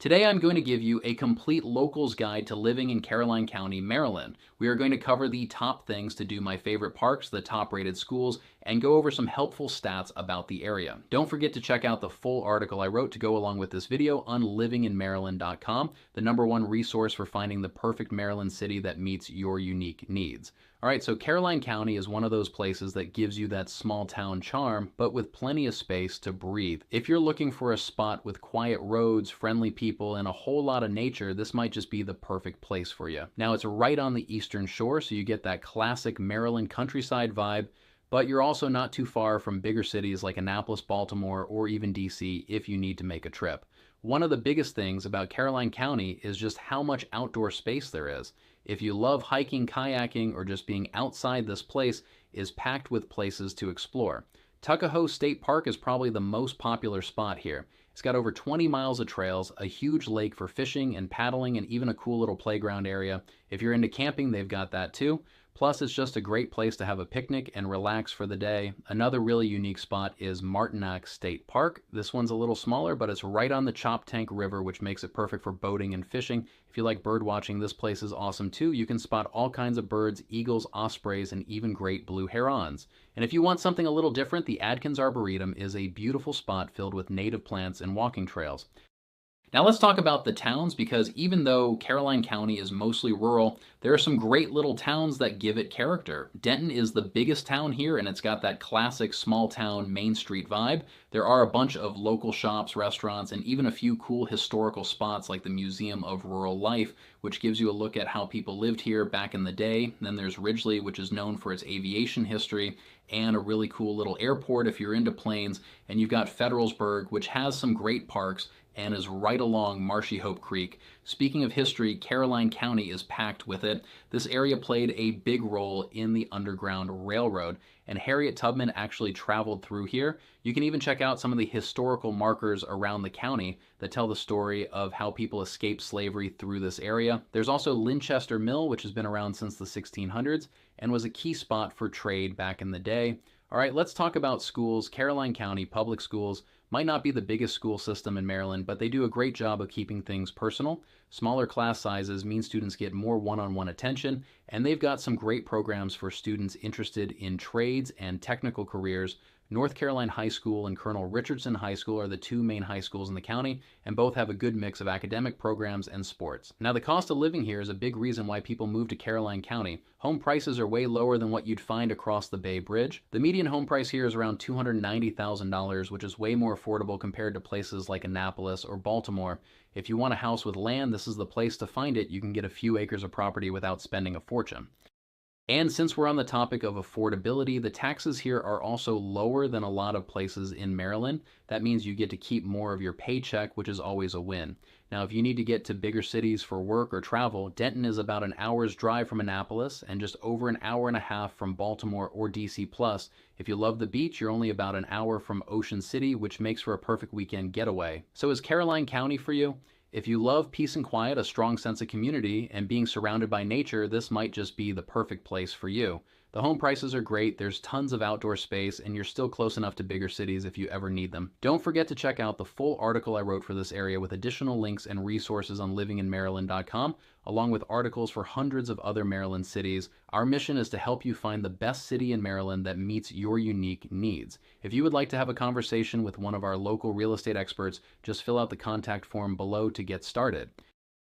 Today I'm going to give you a complete locals guide to living in Caroline County, Maryland. We are going to cover the top things to do my favorite parks, the top rated schools, and go over some helpful stats about the area. Don't forget to check out the full article I wrote to go along with this video on livinginmaryland.com, the #1 resource for finding the perfect Maryland city that meets your unique needs. Alright, so Caroline County is one of those places that gives you that small town charm, but with plenty of space to breathe. If you're looking for a spot with quiet roads, friendly people, and a whole lot of nature, this might just be the perfect place for you. Now, it's right on the eastern shore, so you get that classic Maryland countryside vibe, but you're also not too far from bigger cities like Annapolis, Baltimore, or even DC if you need to make a trip. One of the biggest things about Caroline County is just how much outdoor space there is. If you love hiking, kayaking, or just being outside, this place is packed with places to explore. Tuckahoe State Park is probably the most popular spot here. It's got over 20 miles of trails, a huge lake for fishing and paddling, and even a cool little playground area. If you're into camping, they've got that too. Plus, it's just a great place to have a picnic and relax for the day. Another really unique spot is Martinac State Park. This one's a little smaller, but it's right on the Choptank River, which makes it perfect for boating and fishing. If you like bird watching, this place is awesome too. You can spot all kinds of birds, eagles, ospreys, and even great blue herons. And if you want something a little different, the Adkins Arboretum is a beautiful spot filled with native plants and walking trails. Now let's talk about the towns, because even though Caroline County is mostly rural, there are some great little towns that give it character. Denton is the biggest town here, and it's got that classic small town Main Street vibe. There are a bunch of local shops, restaurants, and even a few cool historical spots like the Museum of Rural Life, which gives you a look at how people lived here back in the day. Then there's Ridgely, which is known for its aviation history, and a really cool little airport if you're into planes. And you've got Federalsburg, which has some great parks and is right along Marshy Hope Creek. Speaking of history, Caroline County is packed with it. This area played a big role in the Underground Railroad, and Harriet Tubman actually traveled through here. You can even check out some of the historical markers around the county that tell the story of how people escaped slavery through this area. There's also Linchester Mill, which has been around since the 1600s and was a key spot for trade back in the day. All right, let's talk about schools. Caroline County Public Schools might not be the biggest school system in Maryland, but they do a great job of keeping things personal. Smaller class sizes mean students get more one-on-one attention, and they've got some great programs for students interested in trades and technical careers. North Carolina High School and Colonel Richardson High School are the two main high schools in the county, and both have a good mix of academic programs and sports. Now, the cost of living here is a big reason why people move to Caroline County. Home prices are way lower than what you'd find across the Bay Bridge. The median home price here is around $290,000, which is way more affordable compared to places like Annapolis or Baltimore. If you want a house with land, this is the place to find it. You can get a few acres of property without spending a fortune. And since we're on the topic of affordability, the taxes here are also lower than a lot of places in Maryland. That means you get to keep more of your paycheck, which is always a win. Now, if you need to get to bigger cities for work or travel, Denton is about an hour's drive from Annapolis and just over an hour and a half from Baltimore or DC Plus. If you love the beach, you're only about an hour from Ocean City, which makes for a perfect weekend getaway. So is Caroline County for you? If you love peace and quiet, a strong sense of community, and being surrounded by nature, this might just be the perfect place for you. The home prices are great, there's tons of outdoor space, and you're still close enough to bigger cities if you ever need them. Don't forget to check out the full article I wrote for this area with additional links and resources on livinginmaryland.com, along with articles for hundreds of other Maryland cities. Our mission is to help you find the best city in Maryland that meets your unique needs. If you would like to have a conversation with one of our local real estate experts, just fill out the contact form below to get started.